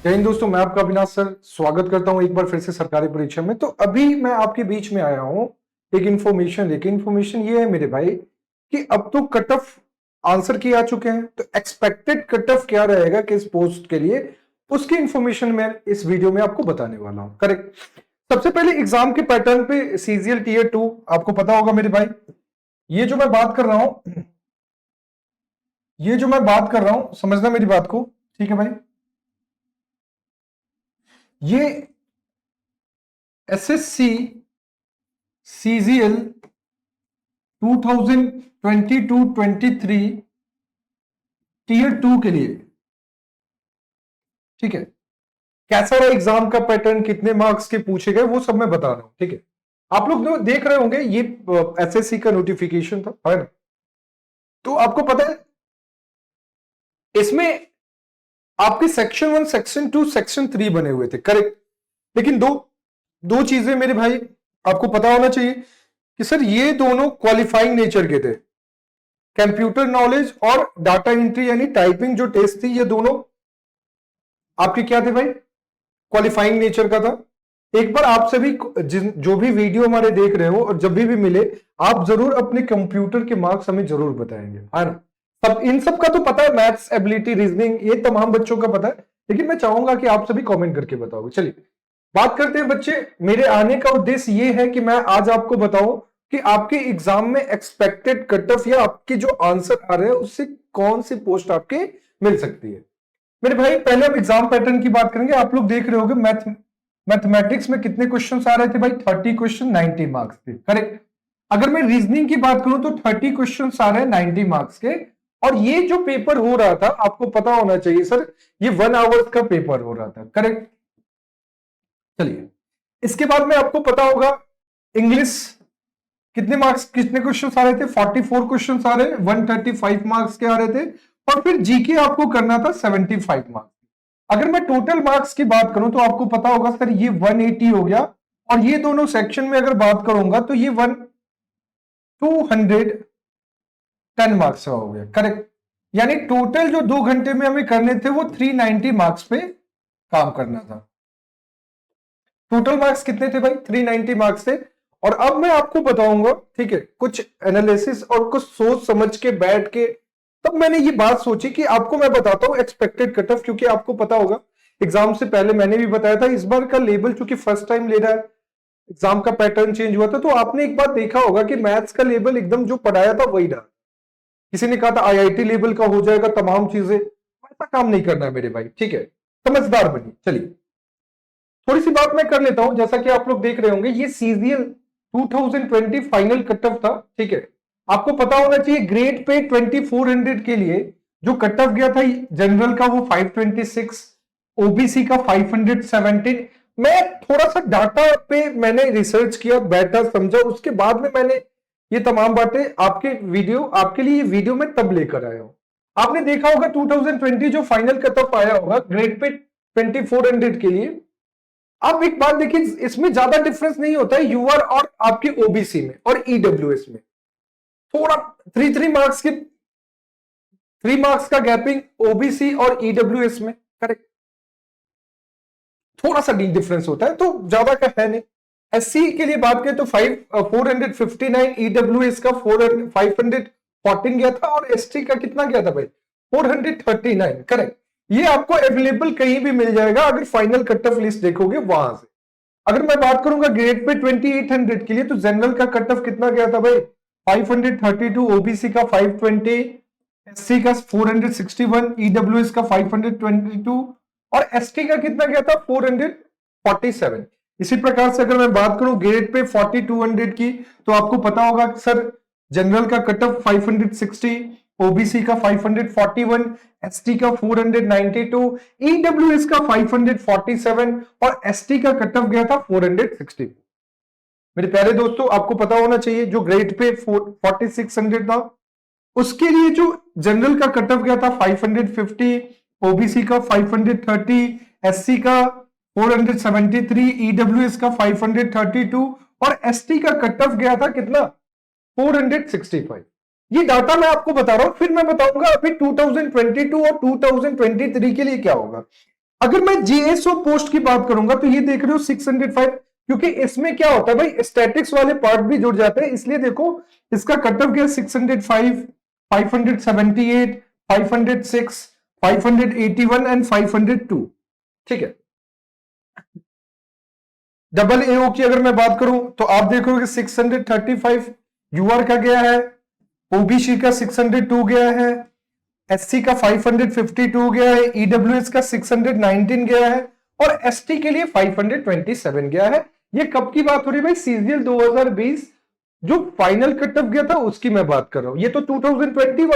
जय हिंद दोस्तों, मैं आपका अविनाश सर स्वागत करता हूं एक बार फिर से सरकारी परीक्षा में। तो अभी मैं आपके बीच में आया हूं एक इन्फॉर्मेशन लेके। इन्फॉर्मेशन ये है मेरे भाई कि अब तो कट ऑफ आंसर की आ चुके हैं, तो एक्सपेक्टेड कट ऑफ क्या रहेगा किस पोस्ट के लिए, उसकी इंफॉर्मेशन मैं इस वीडियो में आपको बताने वाला हूं। करेक्ट। सबसे पहले एग्जाम के पैटर्न पे सीजीएल टीयर 2 आपको पता होगा मेरे भाई। ये जो मैं बात कर रहा हूं, समझना मेरी बात को, ठीक है भाई। ये एसएससी सीजीएल 2022-23 टीयर 2 के लिए, ठीक है। कैसा रहा एग्जाम का पैटर्न, कितने मार्क्स के पूछे गए, वो सब मैं बता रहा हूं, ठीक है। आप लोग जो देख रहे होंगे ये एसएससी का नोटिफिकेशन था, है ना। तो आपको पता है इसमें आपके सेक्शन 1, सेक्शन 2, सेक्शन 3 बने हुए थे, करेक्ट। लेकिन दो दो चीजें मेरे भाई आपको पता होना चाहिए कि सर ये दोनों क्वालिफाइंग नेचर के थे। कंप्यूटर नॉलेज और डाटा एंट्री यानी टाइपिंग जो टेस्ट थी, ये दोनों आपके क्या थे भाई, क्वालिफाइंग नेचर का था। एक बार आप सभी जो भी वीडियो हमारे देख रहे हो और जब भी मिले, आप जरूर अपने कंप्यूटर के मार्क्स हमें जरूर बताएंगे, है ना। सब इन सब का तो पता है, मैथ्स, एबिलिटी, रीजनिंग, ये तमाम बच्चों का पता है, लेकिन मैं चाहूंगा कि आप सभी कमेंट करके बताओगे। चलिए बात करते हैं बच्चे। मेरे आने का उद्देश्य ये है कि मैं आज आपको बताऊं कि आपके एग्जाम में एक्सपेक्टेड कट ऑफ या आपके जो आंसर आ रहे हैं उससे कौन सी पोस्ट आपके मिल सकती है। मेरे भाई पहले हम एग्जाम पैटर्न की बात करेंगे। आप लोग देख रहे होंगे मैथमेटिक्स में कितने क्वेश्चन आ रहे थे भाई, 30 क्वेश्चन 90 मार्क्स के, करेक्ट। अगर मैं रीजनिंग की बात करूं तो 30 क्वेश्चन आ रहे हैं 90 मार्क्स के। और ये जो पेपर हो रहा था आपको पता होना चाहिए सर, ये 1 आवर्स का पेपर हो रहा था, करेक्ट। चलिए इसके बाद में आपको पता होगा इंग्लिश कितने मार्क्स, कितने क्वेश्चन आ रहे थे, 44 क्वेश्चन आ रहे, 135 मार्क्स के आ रहे थे। और फिर जीके आपको करना था 75 मार्क्स। अगर मैं टोटल मार्क्स की बात करूं तो आपको पता होगा सर ये 180 हो गया। और ये दोनों सेक्शन में अगर बात करूंगा तो ये 210 मार्क्स का हो गया, करेक्ट। यानी टोटल जो 2 घंटे में हमें करने थे वो 390 मार्क्स पे काम करना था। टोटल मार्क्स कितने थे भाई, 390 मार्क्स थे। और अब मैं आपको बताऊंगा, ठीक है, कुछ एनालिसिस और कुछ सोच समझ के बैठ के तब मैंने ये बात सोची कि आपको मैं बताता हूं एक्सपेक्टेड कट ऑफ। क्योंकि आपको पता होगा एग्जाम से पहले मैंने भी बताया था, इस बार का लेवल चूंकि फर्स्ट टाइम ले रहा है, एग्जाम का पैटर्न चेंज हुआ था, तो आपने एक बात देखा होगा कि मैथ्स का लेवल एकदम जो पढ़ाया था वही रहा। किसी ने कहा था आईआईटी लेवल का हो जाएगा तमाम चीजें, ऐसा काम नहीं करना है मेरे भाई, ठीक है। समझदार बनिए। चलिए थोड़ी सी बात मैं कर लेता हूं। जैसा कि आप लोग देख रहे होंगे ये सीजीएल 2020 फाइनल कट ऑफ था, ठीक है। आपको पता होना चाहिए ग्रेड पे 2400 के लिए जो कट ऑफ गया था जनरल का वो 526, ओबीसी का 517। मैं थोड़ा सा डाटा पे मैंने रिसर्च किया, बैठा, समझा, उसके बाद में मैंने ये तमाम बातें आपके लिए ये वीडियो में तब लेकर आया हूं। आपने देखा होगा 2020 जो फाइनल कट ऑफ आया होगा ग्रेड पे 2400 के लिए। अब एक बात देखिए, इसमें ज्यादा डिफरेंस नहीं होता है यूआर और आपके ओबीसी में और ईडब्ल्यूएस में। थोड़ा 3 मार्क्स का गैपिंग ओबीसी और ईडब्ल्यूएस में, करेक्ट। थोड़ा सा डिफरेंस होता है, तो ज्यादा का है नहीं। एससी के लिए बात करें तो 459, ईडब्ल्यूएस का 514 गया था और एसटी का कितना गया था भाई, 439, करेक्ट। ये आपको अवेलेबल कहीं भी मिल जाएगा अगर फाइनल कट ऑफ लिस्ट देखोगे वहां से। अगर मैं बात करूंगा ग्रेड पे 2800 के लिए तो जनरल का कट ऑफ कितना गया था भाई, 532, ओबीसी का 520, एससी का 461, ईडब्ल्यूएस का 522 और एसटी का कितना गया था 447। इसी प्रकार से अगर मैं बात करूं ग्रेड पे 4200 की तो आपको पता होगा सर जनरल का कट ऑफ 560, ओबीसी का 541, एसटी का 492, ईडब्ल्यूएस का 547 और एसटी का कट ऑफ गया था 460। मेरे प्यारे दोस्तों आपको पता होना चाहिए जो ग्रेड पे 4600 था उसके लिए जो जनरल का कट ऑफ गया था 550, ओबीसी का 530, एससी का 473, ईडब्ल्यूएस का 532 और एसटी का कट ऑफ गया था कितना, 465। ये डाटा मैं आपको बता रहा हूं, फिर मैं बताऊंगा अभी 2022 और 2023 के लिए क्या होगा। अगर मैं जेएसओ पोस्ट की बात करूंगा तो ये देख रहे हो 605, क्योंकि इसमें क्या होता है भाई, स्टैटिक्स वाले पार्ट भी जुड़ जाते हैं, इसलिए देखो इसका कट ऑफ क्या 605, 578, 506, 581 एंड 502। ठीक है। डबल एओ की अगर मैं बात करूं तो आप देखोगे 635 यूआर का गया है, ओबीसी का 602 गया है, एससी का 552 गया है, ईडब्ल्यूएस का 619 गया है और एसटी के लिए 527 गया है। ये कब की बात हो रही है भाई, सीजीएल 2020 जो फाइनल कट ऑफ गया था उसकी मैं बात कर रहा हूं। ये तो 2022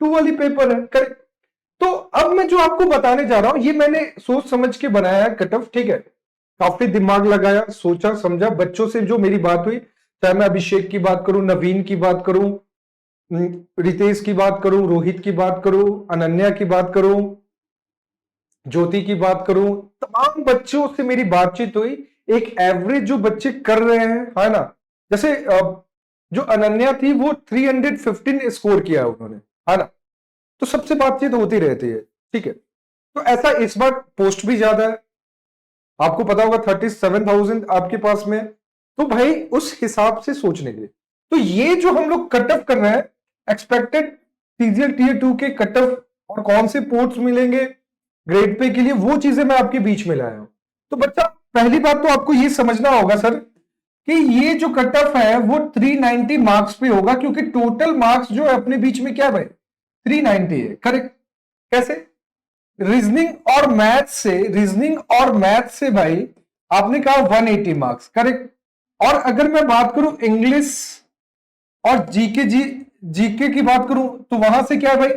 वाली पेपर है, करेक्ट। तो अब मैं जो आपको बताने जा रहा हूं ये मैंने सोच समझ के बनाया है कट ऑफ, ठीक है। काफी दिमाग लगाया, सोचा समझा, बच्चों से जो मेरी बात हुई, चाहे मैं अभिषेक की बात करूं, नवीन की बात करूं, रितेश की बात करूं, रोहित की बात करूं, अनन्या की बात करूं, ज्योति की बात करूं, तमाम बच्चों से मेरी बातचीत हुई। एक एवरेज जो बच्चे कर रहे हैं, है ना, जैसे जो अनन्या थी वो 315 स्कोर किया उन्होंने, है ना, तो सबसे बातचीत होती रहती है, ठीक है। तो ऐसा इस बार पोस्ट भी ज्यादा है, आपको पता होगा 37,000 आपके पास में, तो भाई उस हिसाब से सोचने के लिए, तो ये जो हम लोग कट ऑफ कर रहे हैं एक्सपेक्टेड सीजीएल टीयर 2 के कट ऑफ और कौन से पोर्ट्स मिलेंगे ग्रेड पे के लिए, वो चीजें मैं आपके बीच में लाया हूं। तो बच्चा पहली बात तो आपको ये समझना होगा सर कि ये जो कट ऑफ है वो 390 मार्क्स पे होगा, क्योंकि टोटल मार्क्स जो है अपने बीच में क्या है भाई 390 है, करेक्ट। कैसे, रीजनिंग और मैथ से भाई आपने कहा 180 मार्क्स, करेक्ट। और अगर मैं बात करूं इंग्लिश और जीके की बात करूं तो वहां से क्या भाई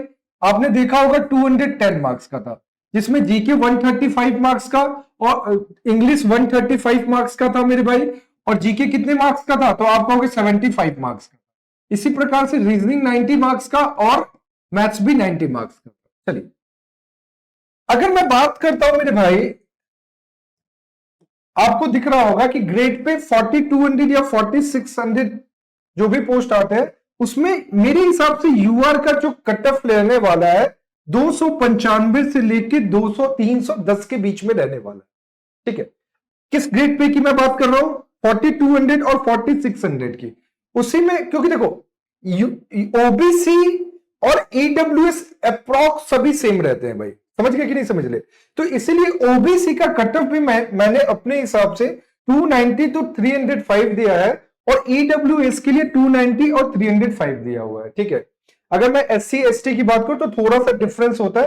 आपने देखा होगा 210 मार्क्स का था, जिसमें जीके 135 मार्क्स का और इंग्लिश 135 मार्क्स का था मेरे भाई, और जीके कितने मार्क्स का था, तो आप कहोगे 75 मार्क्स का। इसी प्रकार से रीजनिंग 90 मार्क्स का और मैथ्स भी 90 मार्क्स का। चलिए अगर मैं बात करता हूं मेरे भाई, आपको दिख रहा होगा कि ग्रेड पे 4200 या 4600 जो भी पोस्ट आते हैं उसमें मेरे हिसाब से यूआर का जो कट ऑफ लेने वाला है 295 से लेके 200 310 के बीच में रहने वाला है, ठीक है। किस ग्रेड पे की मैं बात कर रहा हूं, 4200 और 4600 की, उसी में, क्योंकि देखो ओबीसी और ईडब्ल्यूएस अप्रॉक्स सभी सेम रहते हैं भाई, समझ गए कि नहीं समझ ले। तो इसीलिए ओबीसी का कट ऑफ भी मैंने अपने हिसाब से 290 तो 305 दिया है, और ईडब्ल्यूएस के लिए 290 और 305 दिया हुआ है, ठीक है। अगर मैं एससी एसटी की बात करूं तो थोड़ा सा डिफरेंस होता है,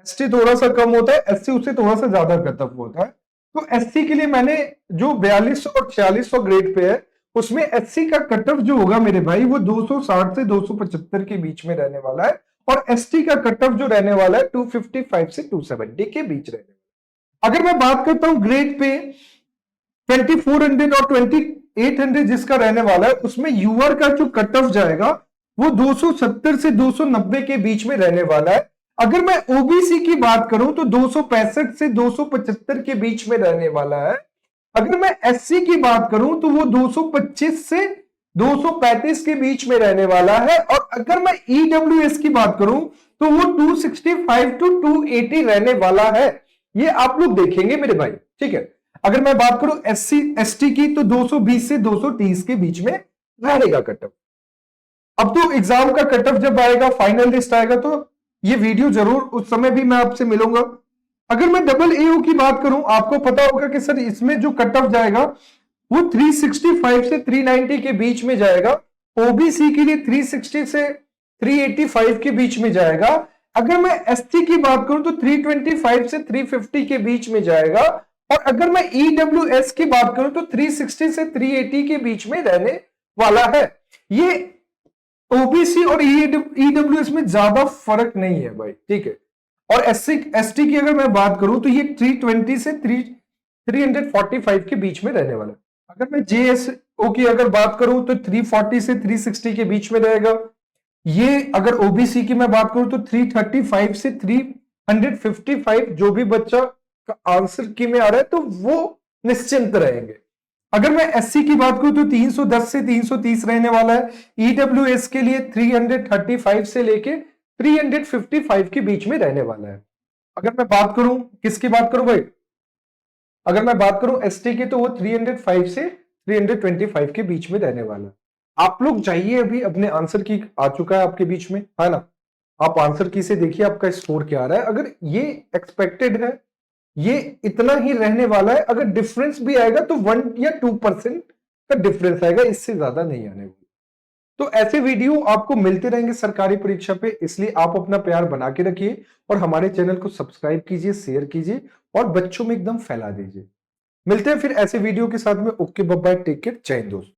एसटी थोड़ा सा कम होता है, एससी उससे थोड़ा सा ज्यादा कट ऑफ होता है। तो एससी के लिए मैंने जो 4200 और 4600 ग्रेड पे है उसमें एससी का कट ऑफ जो होगा मेरे भाई वो 260 से 275 के बीच में रहने वाला है, और एसटी का कट ऑफ जो रहने वाला है 255 से 270 के बीच रहने वाला है। अगर मैं बात करता हूं ग्रेड पे 2400 और 2800 जिसका रहने वाला है, उसमें यूआर का जो कट ऑफ जाएगा वो 270 से 290 के बीच में रहने वाला है। अगर मैं ओबीसी की बात करूं तो 265 से 275 के बीच में रहने वाला है। अगर मैं एससी की बात करूं तो वो 225 से 235 के बीच में रहने वाला है, और अगर मैं ईडब्ल्यूएस की बात करूं तो वो 265 टू 280 रहने वाला है। ये आप लोग देखेंगे मेरे भाई, ठीक है। अगर मैं बात करूं एससी एसटी की तो 220 से 230 के बीच में रहेगा कट ऑफ। अब तो एग्जाम का कट ऑफ जब आएगा, फाइनल लिस्ट आएगा, तो ये वीडियो जरूर उस समय भी मैं आपसे मिलूंगा। अगर मैं डबल एओ की बात करूं, आपको पता होगा कि सर इसमें जो कट ऑफ जाएगा वो 365 से 390 के बीच में जाएगा, ओबीसी के लिए 360 से 385 के बीच में जाएगा। अगर मैं एसटी की बात करूं तो 325 से 350 के बीच में जाएगा, और अगर मैं ईडब्ल्यूएस की बात करूं तो 360 से 380 के बीच में रहने वाला है। ये ओबीसी और ईडब्ल्यूएस में ज्यादा फर्क नहीं है भाई, ठीक है। और एसटी की अगर मैं बात करूं तो ये 320 से 345 के बीच में रहने वाला है। अगर मैं जेएसओ की अगर बात करूं तो 340 से 360 के बीच में रहेगा। ये अगर ओबीसी की मैं बात करूं तो 335 से 355, जो भी बच्चा का आंसर की में आ रहा है तो वो निश्चिंत रहेंगे। अगर मैं एससी की बात करूं तो 310 से 330 रहने वाला है। ईडब्ल्यूएस के लिए 335 से लेके 355 के बीच में रहने वाला है। अगर मैं बात करूं, किसकी बात करूं भाई, अगर मैं बात करूं एसटी की, तो वो 305 से 325 के बीच में रहने वाला है। आप लोग जाइए, अभी अपने आंसर की आ चुका है आपके बीच में, है ना, आप आंसर की से देखिए आपका स्कोर क्या आ रहा है। अगर ये एक्सपेक्टेड है, ये इतना ही रहने वाला है, अगर डिफरेंस भी आएगा तो 1 या 2% का डिफरेंस आएगा, इससे ज्यादा नहीं आने वाला। तो ऐसे वीडियो आपको मिलते रहेंगे सरकारी परीक्षा पे, इसलिए आप अपना प्यार बना के रखिए और हमारे चैनल को सब्सक्राइब कीजिए, शेयर कीजिए और बच्चों में एकदम फैला दीजिए। मिलते हैं फिर ऐसे वीडियो के साथ में। ओके बाय, टेक केयर, जय हिंद दोस्तों।